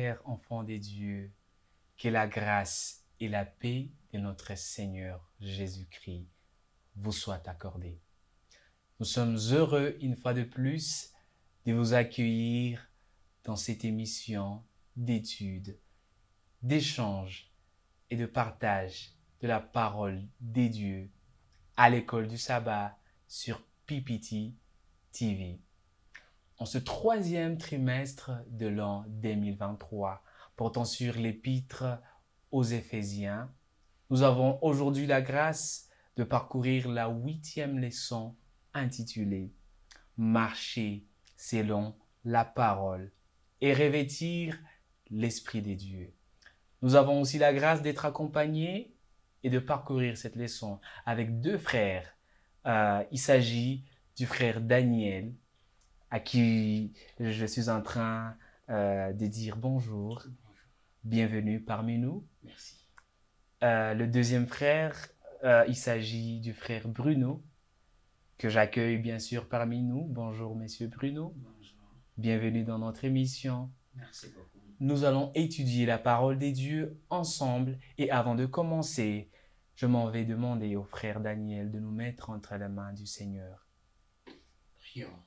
chers enfants de Dieu, que la grâce et la paix de notre Seigneur Jésus-Christ vous soient accordées. Nous sommes heureux, une fois de plus, de vous accueillir dans cette émission d'études, d'échange et de partage de la parole des dieux à l'école du sabbat sur PPT TV. En ce troisième trimestre de l'an 2023, portant sur l'épître aux Éphésiens, nous avons aujourd'hui la grâce de parcourir la 8e leçon intitulée « Marcher selon la parole et revêtir l'Esprit des dieux ». Nous avons aussi la grâce d'être accompagnés et de parcourir cette leçon avec deux frères. Il s'agit du frère Daniel, à qui je suis en train de dire bonjour. Bienvenue parmi nous. Merci. Le deuxième frère, il s'agit du frère Bruno, que j'accueille bien sûr parmi nous. Bonjour, monsieur Bruno. Bonjour. Bienvenue dans notre émission. Merci beaucoup. Nous allons étudier la parole des dieux ensemble et avant de commencer, je m'en vais demander au frère Daniel de nous mettre entre les mains du Seigneur. Prions.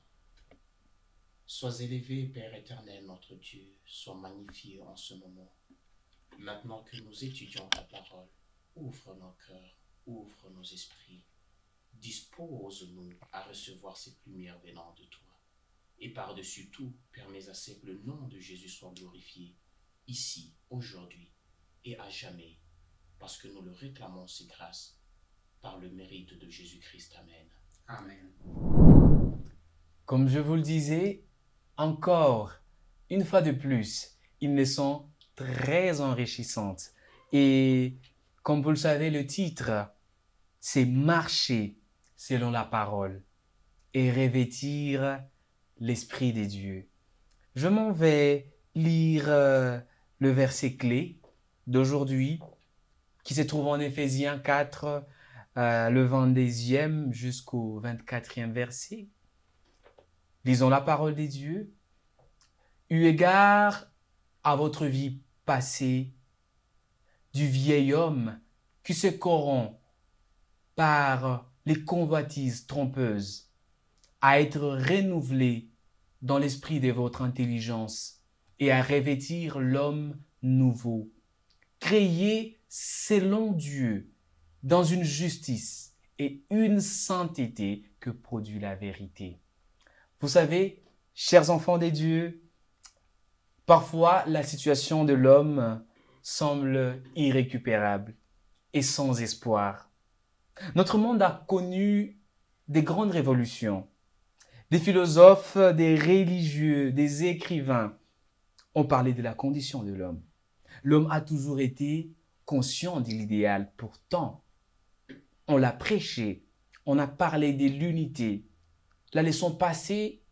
Sois élevé, Père éternel, notre Dieu, sois magnifié en ce moment. Maintenant que nous étudions ta parole, ouvre nos cœurs, ouvre nos esprits. Dispose-nous à recevoir cette lumière venant de toi. Et par-dessus tout, permets à ce que le nom de Jésus soit glorifié, ici, aujourd'hui et à jamais, parce que nous le réclamons ces grâces, par le mérite de Jésus-Christ. Amen. Amen. Comme je vous le disais, encore une fois de plus, une leçon très enrichissante. Et comme vous le savez, le titre, c'est « Marcher selon la parole et revêtir l'Esprit des dieux ». Je m'en vais lire le verset clé d'aujourd'hui qui se trouve en Éphésiens 4, le 22e jusqu'au 24e verset. Lisons la parole des dieux. Eu égard à votre vie passée, du vieil homme qui se corrompt par les convoitises trompeuses, à être renouvelé dans l'esprit de votre intelligence et à revêtir l'homme nouveau, créé selon Dieu, dans une justice et une sainteté que produit la vérité. Vous savez, chers enfants des dieux, parfois la situation de l'homme semble irrécupérable et sans espoir. Notre monde a connu des grandes révolutions. Des philosophes, des religieux, des écrivains ont parlé de la condition de l'homme. L'homme a toujours été conscient de l'idéal. Pourtant, on l'a prêché, on a parlé de l'unité. La leçon passée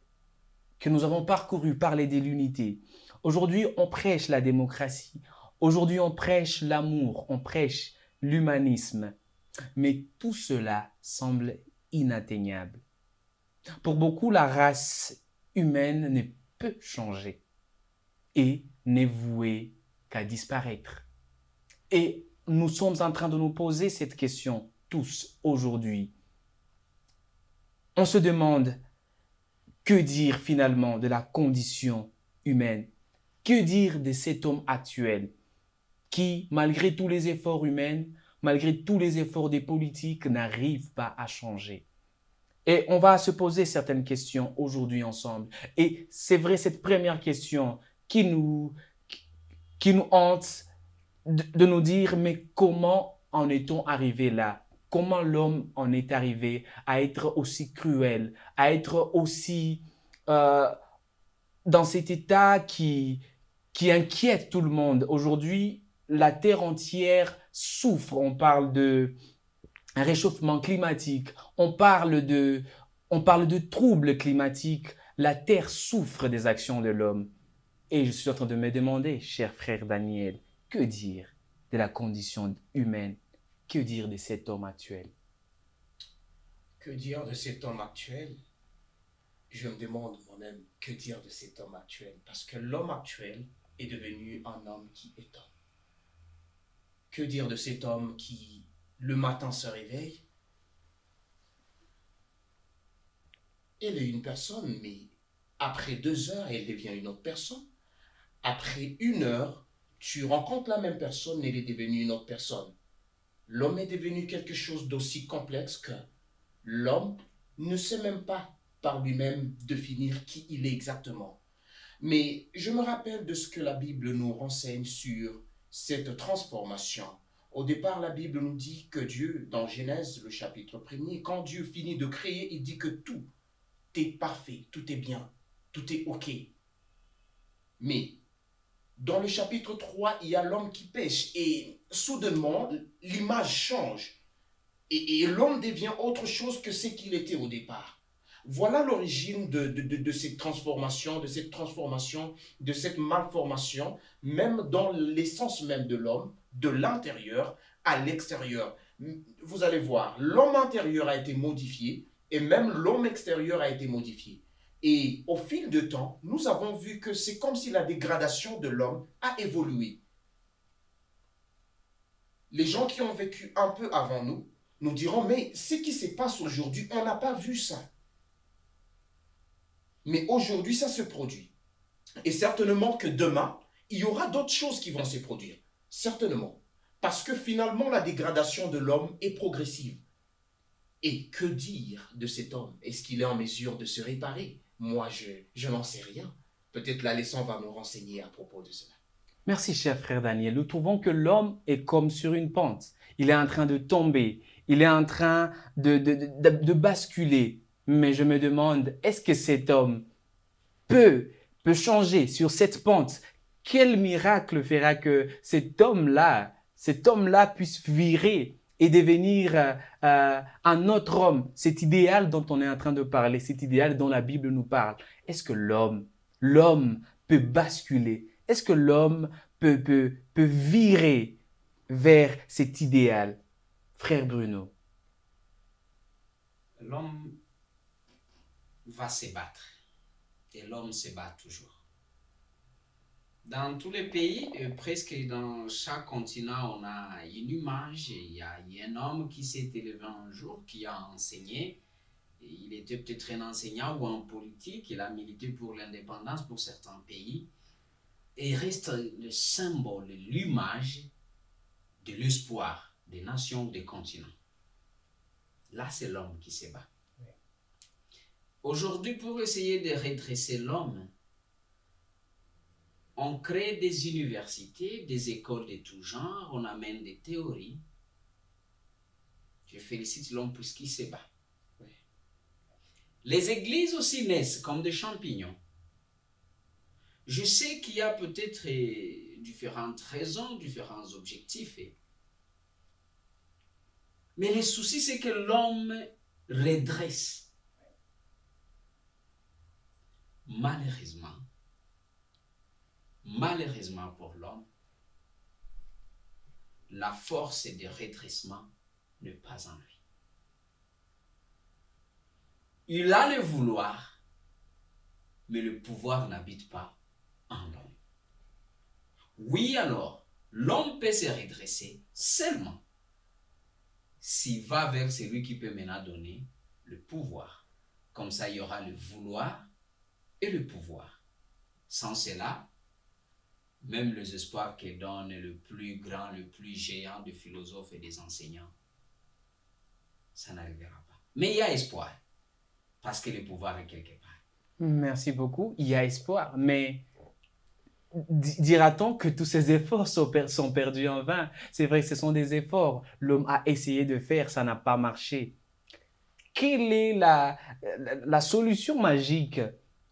que nous avons parcourue parlait de l'unité. Aujourd'hui, on prêche la démocratie. Aujourd'hui, on prêche l'amour, on prêche l'humanisme. Mais tout cela semble inatteignable. Pour beaucoup, la race humaine ne peut changer et n'est vouée qu'à disparaître. Et nous sommes en train de nous poser cette question tous aujourd'hui. On se demande que dire finalement de la condition humaine? Que dire de cet homme actuel qui, malgré tous les efforts humains, malgré tous les efforts des politiques, n'arrive pas à changer? Et on va se poser certaines questions aujourd'hui ensemble. Et c'est vrai, cette première question qui nous hante de nous dire, mais comment en est-on arrivé là? Comment l'homme en est arrivé à être aussi cruel, à être aussi dans cet état qui inquiète tout le monde? Aujourd'hui, la terre entière souffre. On parle de un réchauffement climatique, on parle de troubles climatiques. La terre souffre des actions de l'homme. Et je suis en train de me demander, cher frère Daniel, que dire de la condition humaine? Que dire de cet homme actuel? Que dire de cet homme actuel? Je me demande moi-même que dire de cet homme actuel. Parce que l'homme actuel est devenu un homme qui étonne. Que dire de cet homme qui, le matin, se réveille? Elle est une personne, mais après 2 heures, elle devient une autre personne. Après 1 heure, tu rencontres la même personne, elle est devenue une autre personne. L'homme est devenu quelque chose d'aussi complexe que l'homme ne sait même pas par lui-même définir qui il est exactement. Mais je me rappelle de ce que la Bible nous renseigne sur cette transformation. Au départ, la Bible nous dit que Dieu, dans Genèse, le chapitre 1er, quand Dieu finit de créer, il dit que tout est parfait, tout est bien, tout est OK. Mais dans le chapitre 3, il y a l'homme qui pêche et soudainement, l'image change et l'homme devient autre chose que ce qu'il était au départ. Voilà l'origine de cette transformation, de cette malformation, même dans l'essence même de l'homme, de l'intérieur à l'extérieur. Vous allez voir, l'homme intérieur a été modifié et même l'homme extérieur a été modifié. Et au fil du temps, nous avons vu que c'est comme si la dégradation de l'homme a évolué. Les gens qui ont vécu un peu avant nous diront, mais ce qui se passe aujourd'hui, on n'a pas vu ça. Mais aujourd'hui, ça se produit. Et certainement que demain, il y aura d'autres choses qui vont se produire. Certainement. Parce que finalement, la dégradation de l'homme est progressive. Et que dire de cet homme? Est-ce qu'il est en mesure de se réparer? Moi, je n'en sais rien. Peut-être la leçon va nous renseigner à propos de cela. Merci, cher frère Daniel. Nous trouvons que l'homme est comme sur une pente. Il est en train de tomber. Il est en train de basculer. Mais je me demande, est-ce que cet homme peut changer sur cette pente? Quel miracle fera que cet homme-là puisse virer et devenir un autre homme? Cet idéal dont on est en train de parler, cet idéal dont la Bible nous parle. Est-ce que l'homme peut basculer? Est-ce que l'homme peut virer vers cet idéal? Frère Bruno. L'homme va se battre et l'homme se bat toujours. Dans tous les pays, presque dans chaque continent, on a une image. Il y a un homme qui s'est élevé un jour, qui a enseigné. Il était peut-être un enseignant ou un politique. Il a milité pour l'indépendance pour certains pays. Et il reste le symbole, l'image de l'espoir des nations, des continents. Là, c'est l'homme qui se bat. Aujourd'hui, pour essayer de redresser l'homme, on crée des universités, des écoles de tout genre, on amène des théories. Je félicite l'homme puisqu'il se bat. Les églises aussi naissent comme des champignons. Je sais qu'il y a peut-être différentes raisons, différents objectifs. Mais le souci, c'est que l'homme redresse. Malheureusement pour l'homme, la force de redressement n'est pas en lui. Il a le vouloir, mais le pouvoir n'habite pas en l'homme. Oui, alors, l'homme peut se redresser seulement s'il va vers celui qui peut maintenant donner le pouvoir. Comme ça, il y aura le vouloir et le pouvoir. Sans cela, même les espoirs que donne le plus grand, le plus géant des philosophes et des enseignants, ça n'arrivera pas. Mais il y a espoir, parce que le pouvoir est quelque part. Merci beaucoup. Il y a espoir, mais dira-t-on que tous ces efforts sont perdus en vain? C'est vrai que ce sont des efforts. L'homme a essayé de faire, ça n'a pas marché. Quelle est la solution magique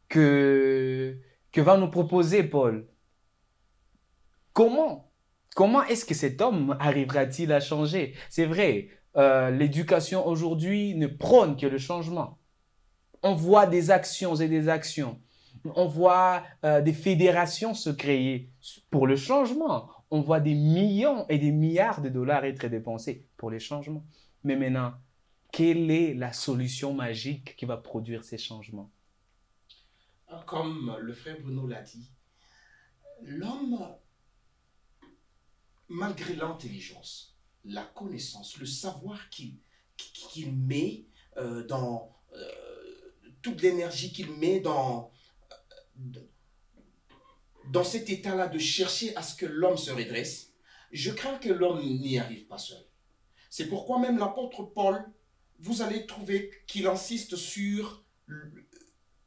que va nous proposer Paul? Comment est-ce que cet homme arrivera-t-il à changer? C'est vrai, l'éducation aujourd'hui ne prône que le changement. On voit des actions et des actions. On voit des fédérations se créer pour le changement. On voit des millions et des milliards de dollars être dépensés pour les changements. Mais maintenant, quelle est la solution magique qui va produire ces changements? Comme le frère Bruno l'a dit, L'homme, malgré l'intelligence, la connaissance, le savoir qu'il met dans toute l'énergie qu'il met dans cet état-là de chercher à ce que l'homme se redresse, je crains que l'homme n'y arrive pas seul. C'est pourquoi même l'apôtre Paul, vous allez trouver qu'il insiste sur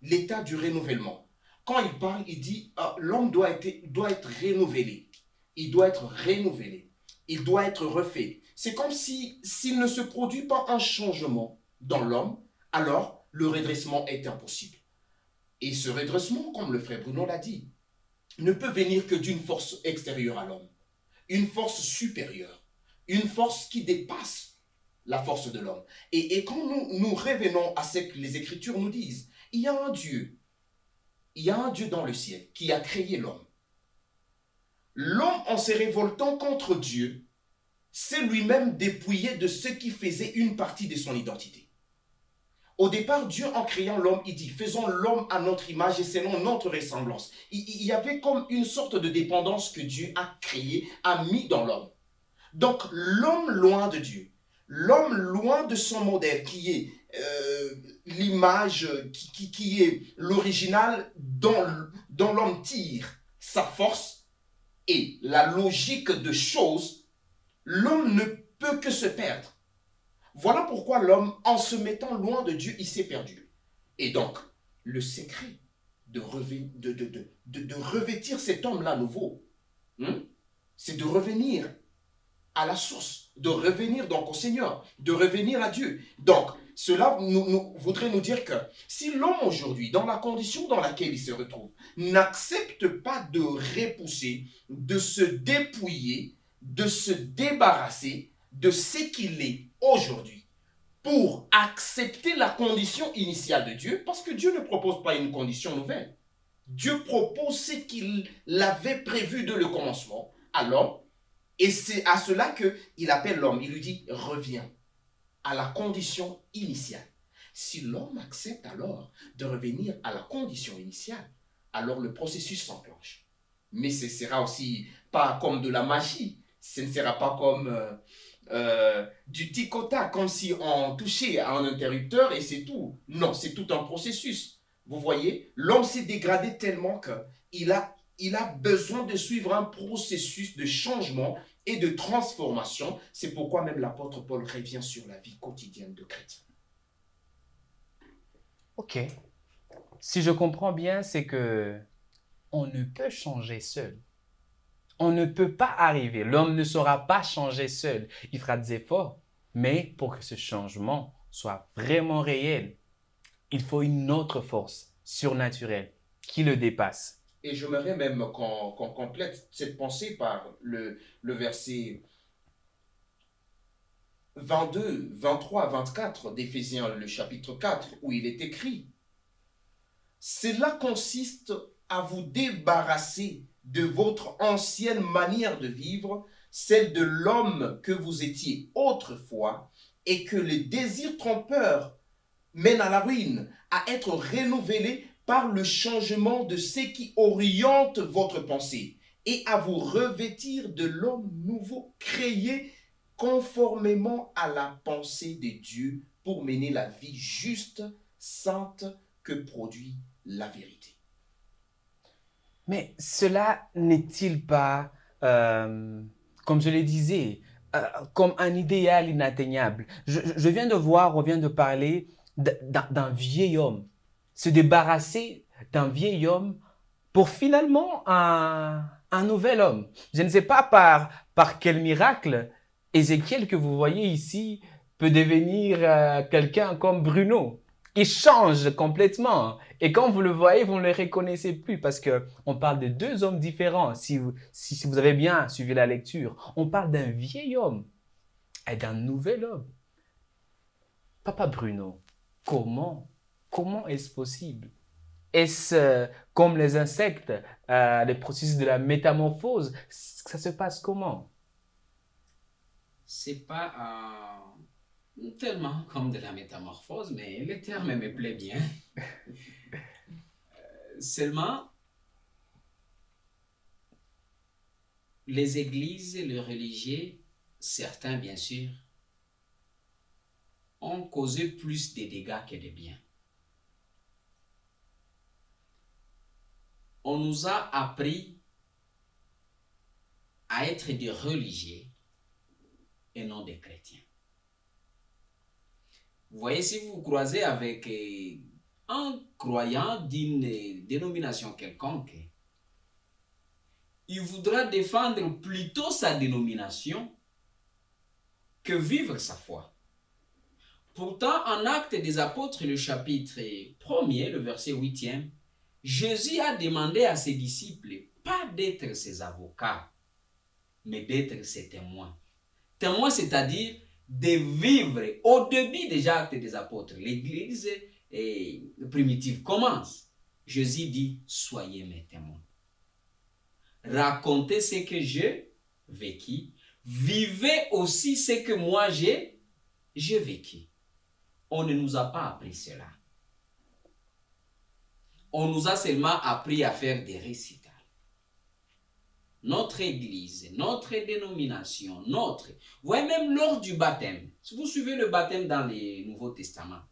l'état du renouvellement. Quand il parle, il dit l'homme doit être renouvelé. Il doit être renouvelé. Il doit être refait. C'est comme s'il ne se produit pas un changement dans l'homme, alors le redressement est impossible. Et ce redressement, comme le frère Bruno l'a dit, ne peut venir que d'une force extérieure à l'homme. Une force supérieure. Une force qui dépasse la force de l'homme. Et quand nous revenons à ce que les Écritures nous disent, il y a un Dieu dans le ciel qui a créé l'homme. L'homme, en se révoltant contre Dieu, s'est lui-même dépouillé de ce qui faisait une partie de son identité. Au départ, Dieu, en créant l'homme, il dit, faisons l'homme à notre image et selon notre ressemblance. Il y avait comme une sorte de dépendance que Dieu a créée, a mis dans l'homme. Donc, l'homme loin de Dieu, l'homme loin de son modèle, qui est l'image, qui est l'original dont l'homme tire sa force et la logique de choses, l'homme ne peut que se perdre. Voilà pourquoi l'homme, en se mettant loin de Dieu, il s'est perdu. Et donc, le secret de revêtir cet homme-là nouveau, c'est de revenir à la source, de revenir donc au Seigneur, de revenir à Dieu. Donc, cela voudrait nous dire que si l'homme aujourd'hui, dans la condition dans laquelle il se retrouve, n'accepte pas de repousser, de se dépouiller, de se débarrasser de ce qu'il est aujourd'hui, pour accepter la condition initiale de Dieu, parce que Dieu ne propose pas une condition nouvelle. Dieu propose ce qu'il avait prévu dès le commencement à l'homme, et c'est à cela qu'il appelle l'homme. Il lui dit, reviens à la condition initiale. Si l'homme accepte alors de revenir à la condition initiale, alors le processus s'enclenche. Mais ce ne sera aussi pas comme de la magie. Ce ne sera pas comme du tic-au-tac, comme si on touchait à un interrupteur et c'est tout. Non, c'est tout un processus. Vous voyez, l'homme s'est dégradé tellement qu'il a besoin de suivre un processus de changement et de transformation. C'est pourquoi même l'apôtre Paul revient sur la vie quotidienne de chrétien. Ok. Si je comprends bien, c'est que on ne peut changer seul. On ne peut pas arriver. L'homme ne saura pas changer seul. Il fera des efforts. Mais pour que ce changement soit vraiment réel, il faut une autre force surnaturelle qui le dépasse. Et j'aimerais même qu'on complète cette pensée par le verset 22, 23, 24 d'Éphésiens, le chapitre 4, où il est écrit « Cela consiste à vous débarrasser de votre ancienne manière de vivre, celle de l'homme que vous étiez autrefois, et que les désirs trompeurs mènent à la ruine, à être renouvelés par le changement de ce qui oriente votre pensée, et à vous revêtir de l'homme nouveau créé conformément à la pensée de Dieu pour mener la vie juste, sainte que produit la vérité. » Mais cela n'est-il pas, comme je le disais, comme un idéal inatteignable? Je viens de voir, on vient de parler d'un vieil homme, se débarrasser d'un vieil homme pour finalement un nouvel homme. Je ne sais pas par quel miracle Ézéchiel que vous voyez ici peut devenir quelqu'un comme Bruno. Il change complètement. Et quand vous le voyez, vous ne le reconnaissez plus parce qu'on parle de deux hommes différents. Si vous avez bien suivi la lecture, on parle d'un vieil homme et d'un nouvel homme. Papa Bruno, comment est-ce possible? Est-ce comme les insectes, les processus de la métamorphose? Ça se passe comment? C'est pas tellement comme de la métamorphose, mais le terme me plaît bien. Seulement, les églises, les religieux, certains bien sûr, ont causé plus de dégâts que de bien. On nous a appris à être des religieux et non des chrétiens. Vous voyez, si vous croisez avec un croyant d'une dénomination quelconque, il voudra défendre plutôt sa dénomination que vivre sa foi. Pourtant, en Actes des Apôtres, le chapitre 1er, le verset 8e, Jésus a demandé à ses disciples pas d'être ses avocats, mais d'être ses témoins. Témoins, c'est-à-dire de vivre au début des Actes des Apôtres. L'Église primitive commence. Jésus dit, soyez mes témoins. Racontez ce que j'ai vécu. Vivez aussi ce que moi j'ai vécu. On ne nous a pas appris cela. On nous a seulement appris à faire des récitals. Notre église, notre dénomination, vous voyez, même lors du baptême, si vous suivez le baptême dans le Nouveau Testament,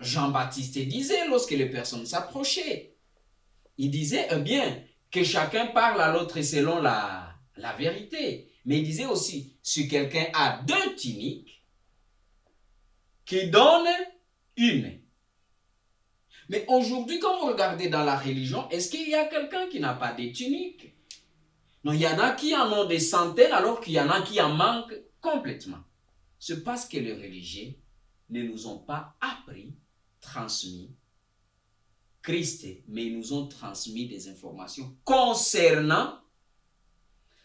Jean-Baptiste disait, lorsque les personnes s'approchaient, il disait, eh bien, que chacun parle à l'autre selon la vérité. Mais il disait aussi, si quelqu'un a 2 tuniques, qu'il donne une. Mais aujourd'hui, quand vous regardez dans la religion, est-ce qu'il y a quelqu'un qui n'a pas de tunique? Non, il y en a qui en ont des centaines, alors qu'il y en a qui en manquent complètement. C'est parce que les religieux ne nous ont pas appris, transmis Christ, mais ils nous ont transmis des informations concernant.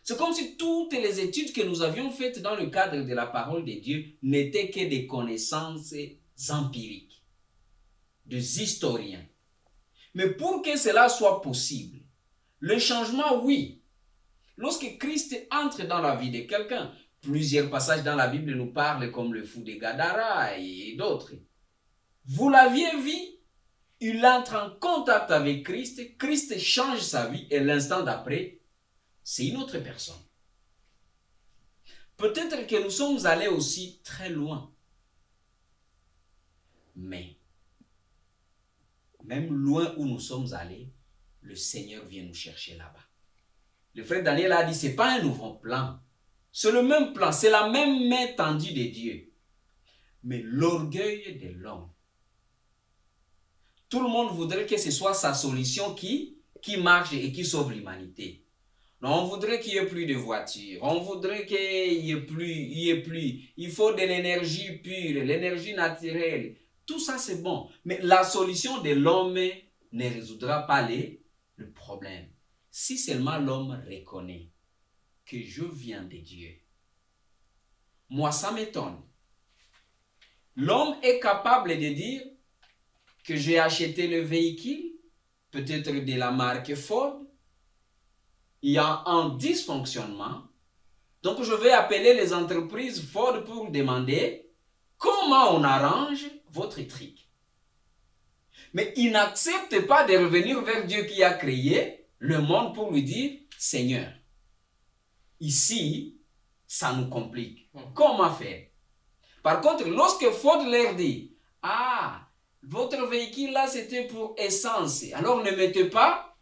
C'est comme si toutes les études que nous avions faites dans le cadre de la parole de Dieu n'étaient que des connaissances empiriques, des historiens. Mais pour que cela soit possible, le changement, oui. Lorsque Christ entre dans la vie de quelqu'un, plusieurs passages dans la Bible nous parlent comme le fou de Gadara et d'autres. Vous l'aviez vu, il entre en contact avec Christ, Christ change sa vie et l'instant d'après, c'est une autre personne. Peut-être que nous sommes allés aussi très loin. Mais, même loin où nous sommes allés, le Seigneur vient nous chercher là-bas. Le frère Daniel a dit, ce n'est pas un nouveau plan. C'est le même plan, c'est la même main tendue de Dieu. Mais l'orgueil de l'homme. Tout le monde voudrait que ce soit sa solution qui marche et qui sauve l'humanité. On voudrait qu'il n'y ait plus de voitures. On voudrait qu'il n'y ait plus. Il faut de l'énergie pure, l'énergie naturelle. Tout ça, c'est bon. Mais la solution de l'homme ne résoudra pas le problème. Si seulement l'homme reconnaît que je viens de Dieu. Moi, ça m'étonne. L'homme est capable de dire que j'ai acheté le véhicule, peut-être de la marque Ford. Il y a un dysfonctionnement. Donc, je vais appeler les entreprises Ford pour demander comment on arrange votre truc. Mais il n'accepte pas de revenir vers Dieu qui a créé le monde pour lui dire, Seigneur, ici, ça nous complique. Comment faire? Par contre, lorsque Ford leur dit, votre véhicule là, c'était pour essence, alors ne mettez pas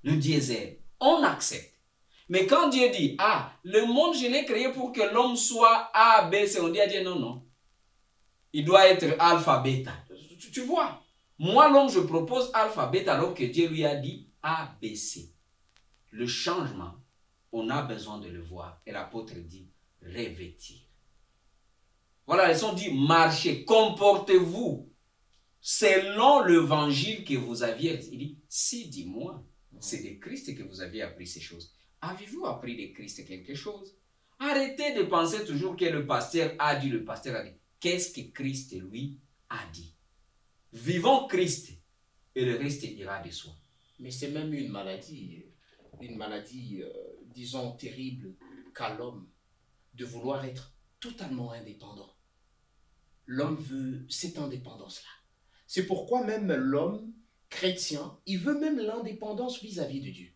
le diesel. On accepte. Mais quand Dieu dit, le monde, je l'ai créé pour que l'homme soit A, B, C, on dit à Dieu, non. Il doit être alpha, bêta. Tu vois? Moi, l'homme, je propose alpha, bêta, alors que Dieu lui a dit A, B, C. Le changement, on a besoin de le voir. Et l'apôtre dit, revêtir. Voilà, ils sont dit, marchez, comportez-vous selon l'évangile que vous aviez. Il dit, si, dis-moi, c'est de Christ que vous aviez appris ces choses. Avez-vous appris de Christ quelque chose? Arrêtez de penser toujours que le pasteur a dit, Qu'est-ce que Christ, lui, a dit? Vivons Christ et le reste ira de soi. Mais c'est même une maladie, disons, terrible qu'a l'homme de vouloir être totalement indépendant. L'homme veut cette indépendance-là. C'est pourquoi même l'homme chrétien, il veut même l'indépendance vis-à-vis de Dieu.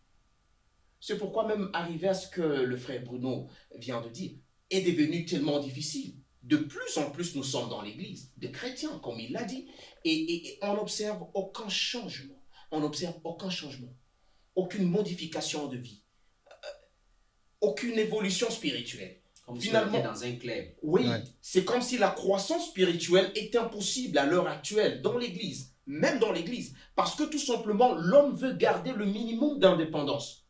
C'est pourquoi même arriver à ce que le frère Bruno vient de dire est devenu tellement difficile. De plus en plus, nous sommes dans l'Église, des chrétiens, comme il l'a dit, et on n'observe aucun changement. On n'observe aucun changement, aucune modification de vie, aucune évolution spirituelle. Comme si on était dans un club. Oui, Ouais. c'est comme si la croissance spirituelle est impossible à l'heure actuelle dans l'Église, même dans l'Église, parce que tout simplement, l'homme veut garder le minimum d'indépendance.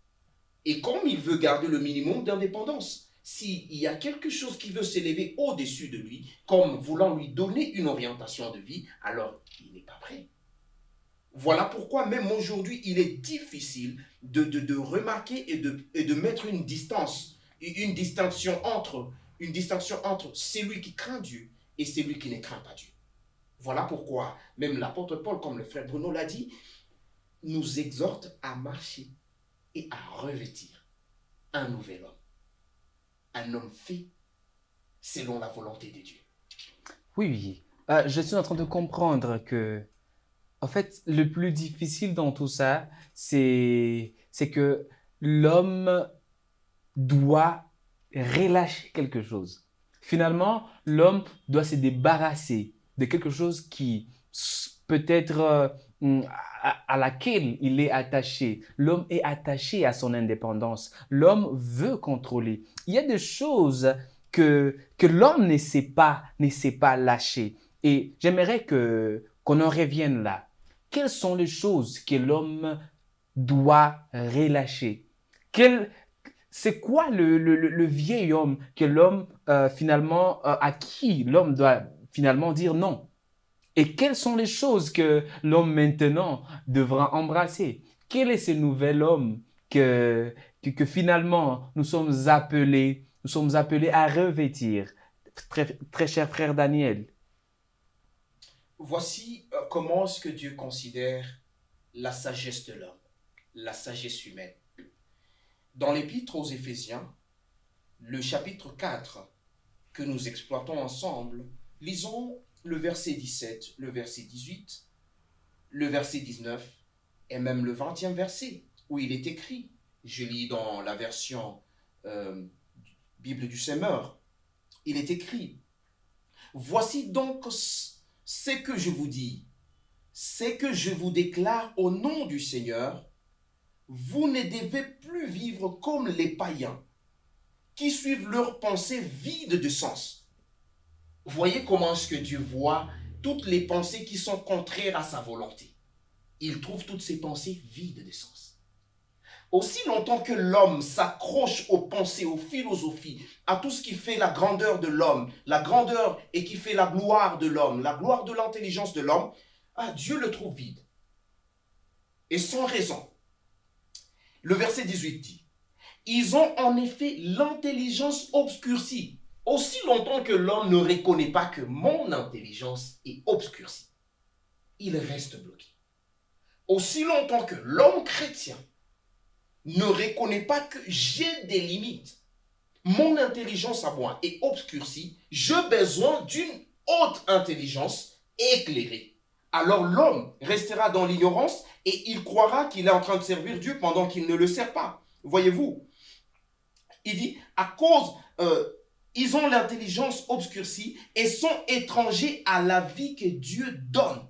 Et comme il veut garder le minimum d'indépendance, s'il y a quelque chose qui veut s'élever au-dessus de lui, comme voulant lui donner une orientation de vie, alors il n'est pas prêt. Voilà pourquoi même aujourd'hui, il est difficile de remarquer et de mettre une distinction entre celui qui craint Dieu et celui qui ne craint pas Dieu. Voilà pourquoi même l'apôtre Paul, comme le frère Bruno l'a dit, nous exhorte à marcher et à revêtir un nouvel homme. Un homme fait selon la volonté de Dieu. Oui, oui. Je suis en train de comprendre que, en fait, le plus difficile dans tout ça, c'est que l'homme doit relâcher quelque chose. Finalement, l'homme doit se débarrasser de quelque chose qui peut-être à laquelle il est attaché. L'homme est attaché à son indépendance. L'homme veut contrôler. Il y a des choses que l'homme ne sait pas lâcher. Et j'aimerais qu'on en revienne là. Quelles sont les choses que l'homme doit relâcher? C'est quoi le vieil homme que l'homme finalement à qui l'homme doit finalement dire non? Et quelles sont les choses que l'homme maintenant devra embrasser? Quel est ce nouvel homme que finalement nous sommes appelés à revêtir? Très, très cher frère Daniel. Voici comment est-ce que Dieu considère la sagesse de l'homme, la sagesse humaine. Dans l'épître aux Éphésiens, le chapitre 4 que nous exploitons ensemble, lisons le verset 17, le verset 18, le verset 19 et même le 20e verset où il est écrit, je lis dans la version Bible du Semeur, il est écrit, voici donc ce que je vous dis, c'est que je vous déclare au nom du Seigneur, vous ne devez plus vivre comme les païens qui suivent leurs pensées vides de sens. Voyez comment est-ce que Dieu voit toutes les pensées qui sont contraires à sa volonté. Il trouve toutes ces pensées vides de sens. Aussi longtemps que l'homme s'accroche aux pensées, aux philosophies, à tout ce qui fait la grandeur de l'homme, la grandeur et qui fait la gloire de l'homme, la gloire de l'intelligence de l'homme, Dieu le trouve vide. Et sans raison. Le verset 18 dit, ils ont en effet l'intelligence obscurcie. Aussi longtemps que l'homme ne reconnaît pas que mon intelligence est obscurcie, il reste bloqué. Aussi longtemps que l'homme chrétien ne reconnaît pas que j'ai des limites, mon intelligence à moi est obscurcie, j'ai besoin d'une haute intelligence éclairée. Alors l'homme restera dans l'ignorance et il croira qu'il est en train de servir Dieu pendant qu'il ne le sert pas. Voyez-vous, il dit, à cause, ils ont l'intelligence obscurcie et sont étrangers à la vie que Dieu donne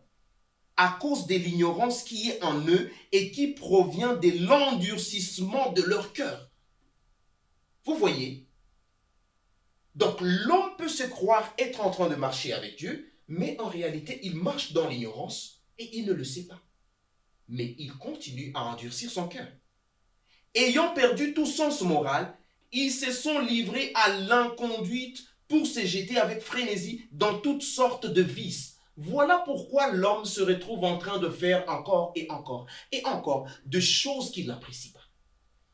à cause de l'ignorance qui est en eux et qui provient de l'endurcissement de leur cœur. Vous voyez? Donc l'homme peut se croire être en train de marcher avec Dieu, mais en réalité, il marche dans l'ignorance et il ne le sait pas. Mais il continue à endurcir son cœur. Ayant perdu tout sens moral, ils se sont livrés à l'inconduite pour se jeter avec frénésie dans toutes sortes de vices. Voilà pourquoi l'homme se retrouve en train de faire encore et encore de choses qu'il n'apprécie pas.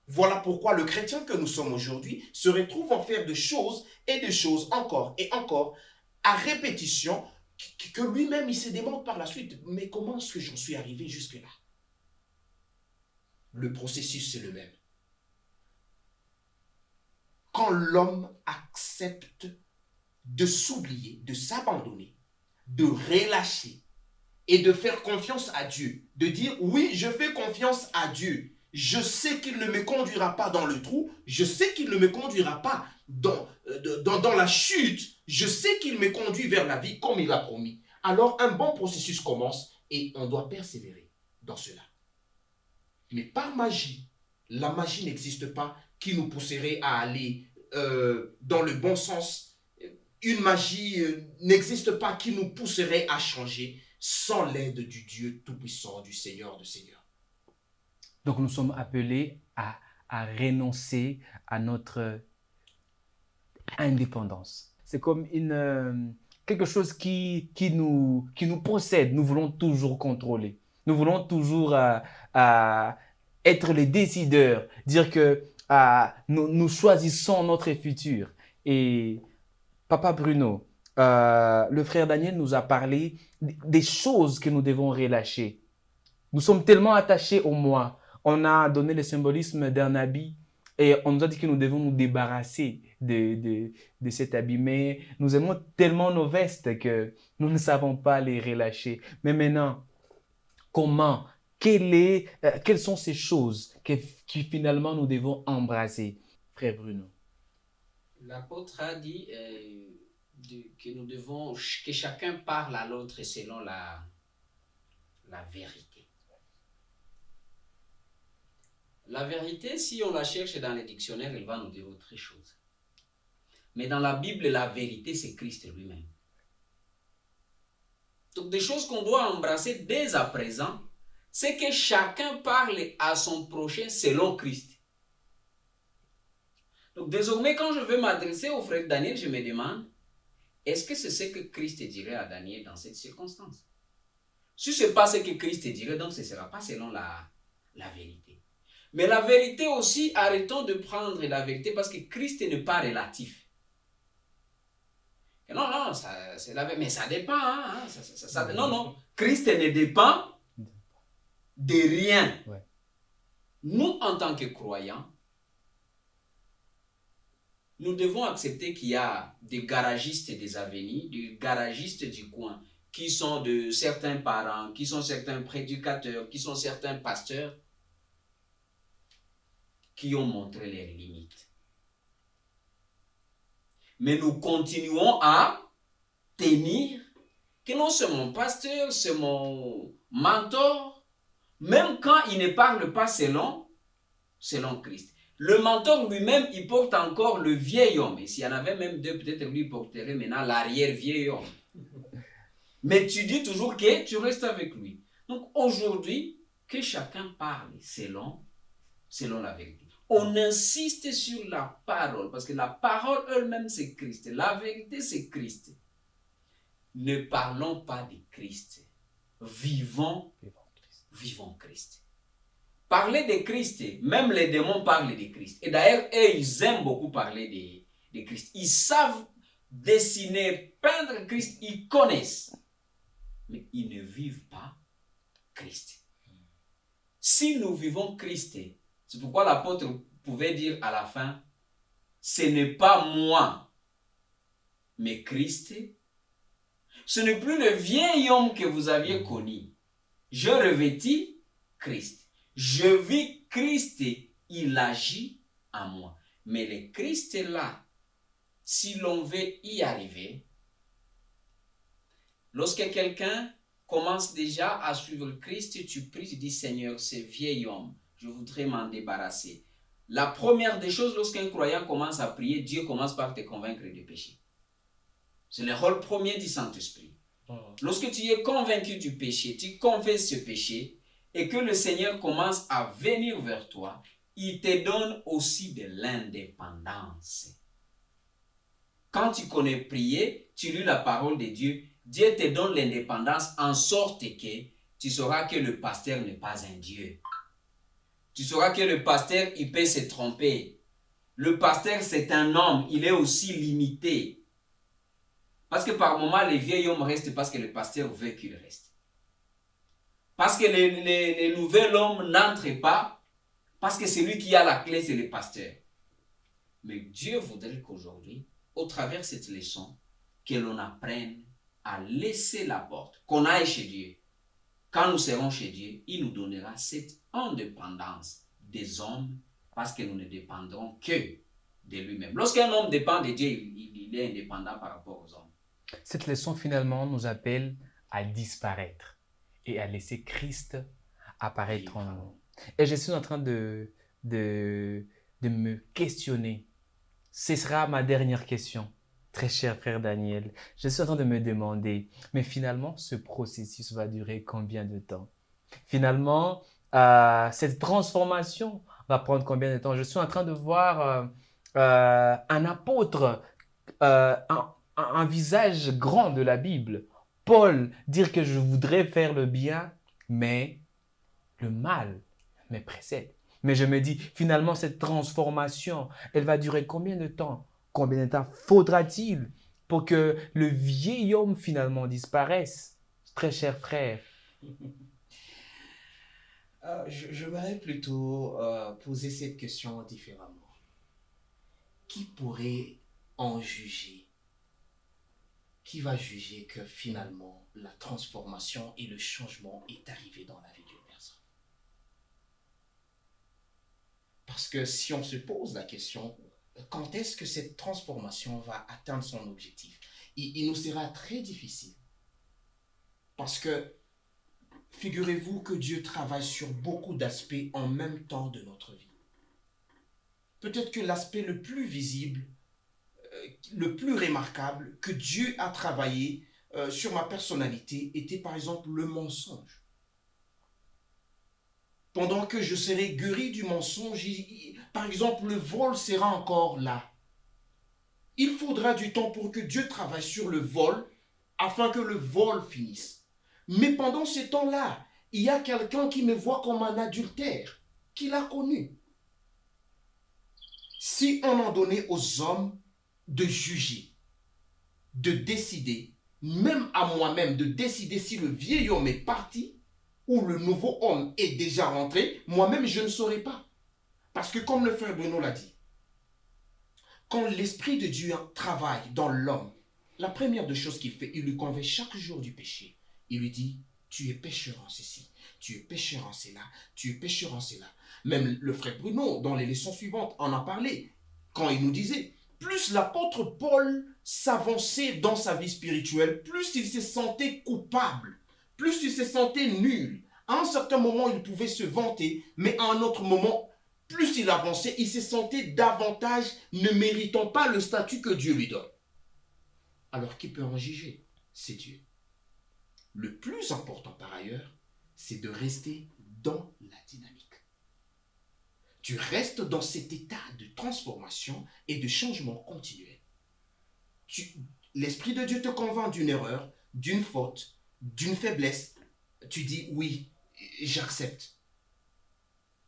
Voilà pourquoi le chrétien que nous sommes aujourd'hui se retrouve en faire de choses et de choses encore et encore à répétition que lui-même il se demande par la suite, mais comment est-ce que j'en suis arrivé jusque-là? Le processus c'est le même. Quand l'homme accepte de s'oublier, de s'abandonner, de relâcher et de faire confiance à Dieu, de dire oui, je fais confiance à Dieu, Je sais qu'il ne me conduira pas dans le trou. Je sais qu'il ne me conduira pas dans la chute. Je sais qu'il me conduit vers la vie comme il a promis. Alors un bon processus commence et on doit persévérer dans cela. Mais par magie, la magie n'existe pas qui nous pousserait à aller dans le bon sens. Une magie n'existe pas qui nous pousserait à changer sans l'aide du Dieu Tout-Puissant, du Seigneur de Seigneurs. Donc nous sommes appelés à renoncer à notre indépendance. C'est comme quelque chose qui nous possède. Nous voulons toujours contrôler. Nous voulons toujours être les décideurs, dire que nous choisissons notre futur. Et Papa Bruno, le frère Daniel nous a parlé des choses que nous devons relâcher. Nous sommes tellement attachés au moi. On a donné le symbolisme d'un habit et on nous a dit que nous devons nous débarrasser de cet habit. Mais nous aimons tellement nos vestes que nous ne savons pas les relâcher. Mais maintenant, comment? Quelles sont ces choses que finalement nous devons embrasser, frère Bruno? L'apôtre a dit que chacun parle à l'autre selon la vérité. La vérité, si on la cherche dans les dictionnaires, elle va nous dire autre chose. Mais dans la Bible, la vérité, c'est Christ lui-même. Donc, des choses qu'on doit embrasser dès à présent, c'est que chacun parle à son prochain selon Christ. Donc, désormais, quand je veux m'adresser au frère Daniel, je me demande, est-ce que c'est ce que Christ dirait à Daniel dans cette circonstance? Si ce n'est pas ce que Christ dirait, donc ce ne sera pas selon la vérité. Mais la vérité aussi, arrêtons de prendre la vérité parce que Christ n'est pas relatif. Et non, c'est la vérité. Mais ça dépend. Non, Christ ne dépend de rien. Ouais. Nous, en tant que croyants, nous devons accepter qu'il y a des garagistes des avenues, des garagistes du coin, qui sont de certains parents, qui sont certains prédicateurs, qui sont certains pasteurs, qui ont montré leurs limites. Mais nous continuons à tenir que non, c'est mon pasteur, c'est mon mentor, même quand il ne parle pas selon Christ. Le mentor lui-même, il porte encore le vieil homme. Et s'il y en avait même deux, peut-être lui porterait maintenant l'arrière-vieil homme. Mais tu dis toujours que tu restes avec lui. Donc aujourd'hui, que chacun parle selon la vérité. On insiste sur la parole, parce que la parole elle-même c'est Christ. La vérité c'est Christ. Ne parlons pas de Christ. Vivons Christ. Parler de Christ, même les démons parlent de Christ. Et d'ailleurs, eux, ils aiment beaucoup parler de Christ. Ils savent dessiner, peindre Christ, ils connaissent. Mais ils ne vivent pas Christ. Si nous vivons Christ, c'est pourquoi l'apôtre pouvait dire à la fin, ce n'est pas moi, mais Christ. Ce n'est plus le vieil homme que vous aviez connu. Je revêtis Christ. Je vis Christ, il agit en moi. Mais le Christ est là. Si l'on veut y arriver, lorsque quelqu'un commence déjà à suivre Christ, tu pries, tu dis Seigneur, ce vieil homme, je voudrais m'en débarrasser. La première des choses, lorsqu'un croyant commence à prier, Dieu commence par te convaincre du péché. C'est le rôle premier du Saint-Esprit. Lorsque tu es convaincu du péché, tu confesses ce péché et que le Seigneur commence à venir vers toi, il te donne aussi de l'indépendance. Quand tu connais prier, tu lis la parole de Dieu, Dieu te donne l'indépendance en sorte que tu sauras que le pasteur n'est pas un Dieu. Tu sauras que le pasteur, il peut se tromper. Le pasteur, c'est un homme, il est aussi limité. Parce que par moments, les vieils hommes restent parce que le pasteur veut qu'il reste. Parce que les nouvel homme n'entre pas, parce que celui qui a la clé, c'est le pasteur. Mais Dieu voudrait qu'aujourd'hui, au travers de cette leçon, que l'on apprenne à laisser la porte, qu'on aille chez Dieu. Quand nous serons chez Dieu, il nous donnera cette indépendance des hommes parce que nous ne dépendrons que de lui-même. Lorsqu'un homme dépend de Dieu, il est indépendant par rapport aux hommes. Cette leçon finalement nous appelle à disparaître et à laisser Christ apparaître en nous. Et je suis en train de me questionner. Ce sera ma dernière question, très cher frère Daniel. Je suis en train de me demander, mais finalement, ce processus va durer combien de temps? Finalement, cette transformation va prendre combien de temps? Je suis en train de voir un apôtre, un visage grand de la Bible. Paul dire que je voudrais faire le bien, mais le mal me précède. Mais je me dis, finalement, cette transformation, elle va durer combien de temps? Combien de temps faudra-t-il pour que le vieil homme finalement disparaisse? Très cher frère. J'aimerais plutôt poser cette question différemment. Qui pourrait en juger? Qui va juger que finalement la transformation et le changement est arrivé dans la vie d'une personne? Parce que si on se pose la question, quand est-ce que cette transformation va atteindre son objectif? Il nous sera très difficile. Parce que figurez-vous que Dieu travaille sur beaucoup d'aspects en même temps de notre vie. Peut-être que l'aspect le plus visible, le plus remarquable que Dieu a travaillé sur ma personnalité était par exemple le mensonge. Pendant que je serai guéri du mensonge, par exemple, le vol sera encore là. Il faudra du temps pour que Dieu travaille sur le vol afin que le vol finisse. Mais pendant ce temps-là, il y a quelqu'un qui me voit comme un adultère, qui l'a connu. Si on en donnait aux hommes de juger, de décider, même à moi-même, de décider si le vieil homme est parti ou le nouveau homme est déjà rentré, moi-même je ne saurais pas. Parce que comme le frère Bruno l'a dit, quand l'Esprit de Dieu travaille dans l'homme, la première des choses qu'il fait, il lui convainc chaque jour du péché. Il lui dit, tu es pécheur en ceci, tu es pécheur en cela, tu es pécheur en cela. Même le frère Bruno, dans les leçons suivantes, en a parlé, quand il nous disait, plus l'apôtre Paul s'avançait dans sa vie spirituelle, plus il se sentait coupable, plus il se sentait nul. À un certain moment, il pouvait se vanter, mais à un autre moment, plus il avançait, il se sentait davantage ne méritant pas le statut que Dieu lui donne. Alors qui peut en juger? C'est Dieu. Le plus important par ailleurs, c'est de rester dans la dynamique. Tu restes dans cet état de transformation et de changement continuel. L'Esprit de Dieu te convainc d'une erreur, d'une faute, d'une faiblesse. Tu dis oui, j'accepte.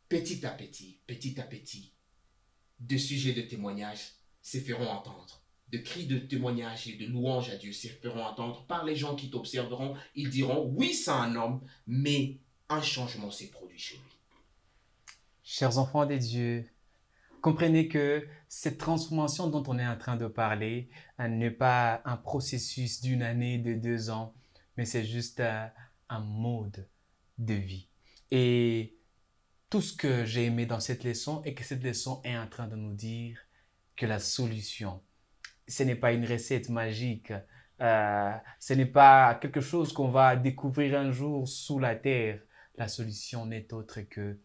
Petit à petit, de sujets de témoignage se feront entendre. De cris de témoignage et de louanges à Dieu se feront entendre par les gens qui t'observeront. Ils diront, oui, c'est un homme, mais un changement s'est produit chez lui. Chers enfants des dieux, comprenez que cette transformation dont on est en train de parler n'est pas un processus d'une année, de 2 ans, mais c'est juste un mode de vie. Et tout ce que j'ai aimé dans cette leçon est que cette leçon est en train de nous dire que la solution, ce n'est pas une recette magique, ce n'est pas quelque chose qu'on va découvrir un jour sous la terre. La solution n'est autre que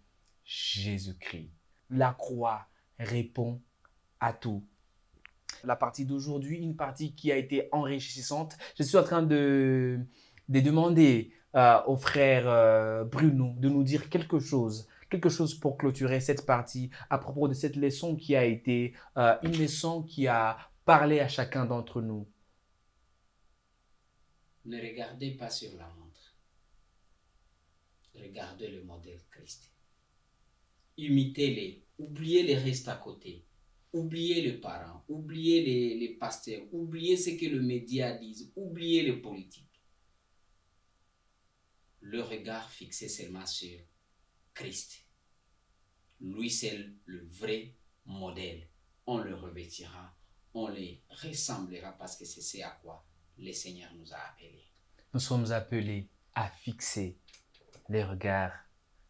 Jésus-Christ. La croix répond à tout. La partie d'aujourd'hui, une partie qui a été enrichissante. Je suis en train de demander au frère Bruno de nous dire quelque chose pour clôturer cette partie à propos de cette leçon qui a été une leçon qui a parlé à chacun d'entre nous. Ne regardez pas sur la montre. Regardez le modèle Christ. Imitez-les. Oubliez les restes à côté. Oubliez les parents. Oubliez les pasteurs. Oubliez ce que le média dit. Oubliez les politiques. Le regard fixé seulement sur Christ. Lui, c'est le vrai modèle. On le revêtira. On les ressemblera parce que c'est ce à quoi le Seigneur nous a appelés. Nous sommes appelés à fixer les regards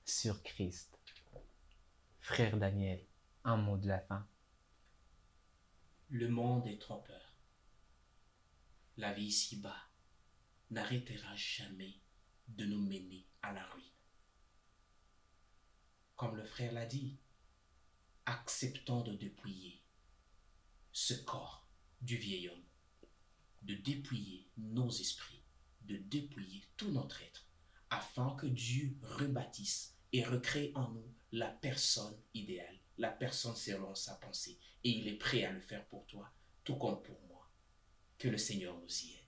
sur Christ. Frère Daniel, un mot de la fin. Le monde est trompeur. La vie ici-bas n'arrêtera jamais de nous mener à la ruine. Comme le frère l'a dit, acceptons de dépouiller ce corps du vieil homme, de dépouiller nos esprits, de dépouiller tout notre être, afin que Dieu rebâtisse et recrée en nous la personne idéale, la personne selon sa pensée. Et il est prêt à le faire pour toi, tout comme pour moi. Que le Seigneur nous y aide.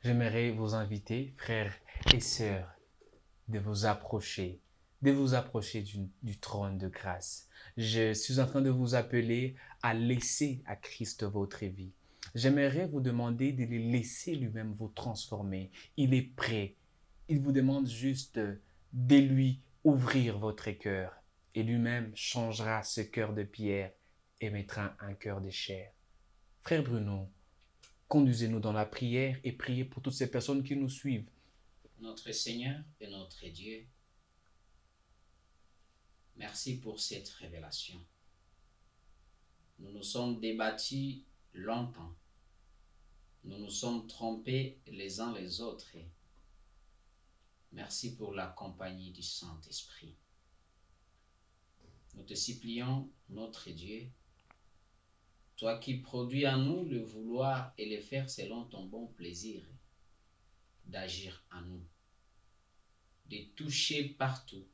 J'aimerais vous inviter, frères et sœurs, de vous approcher du trône de grâce. Je suis en train de vous appeler à laisser à Christ votre vie. J'aimerais vous demander de le laisser lui-même vous transformer. Il est prêt. Il vous demande juste de lui ouvrir votre cœur et lui-même changera ce cœur de pierre et mettra un cœur de chair. Frère Bruno, conduisez-nous dans la prière et priez pour toutes ces personnes qui nous suivent. Notre Seigneur et notre Dieu, merci pour cette révélation. Nous nous sommes débattus longtemps. Nous nous sommes trompés les uns les autres. Merci pour la compagnie du Saint-Esprit. Nous te supplions, notre Dieu, toi qui produis en nous le vouloir et le faire selon ton bon plaisir, d'agir en nous, de toucher partout,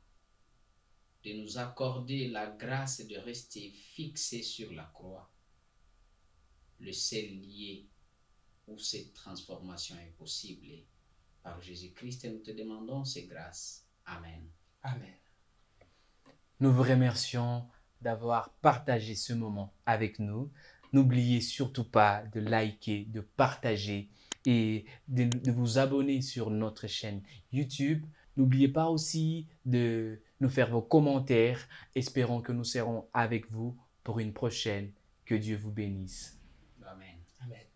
de nous accorder la grâce de rester fixés sur la croix, le seul lieu où cette transformation est possible. Par Jésus-Christ, nous te demandons ces grâces. Amen. Amen. Nous vous remercions d'avoir partagé ce moment avec nous. N'oubliez surtout pas de liker, de partager et de vous abonner sur notre chaîne YouTube. N'oubliez pas aussi de nous faire vos commentaires. Espérons que nous serons avec vous pour une prochaine. Que Dieu vous bénisse. Amen. Amen.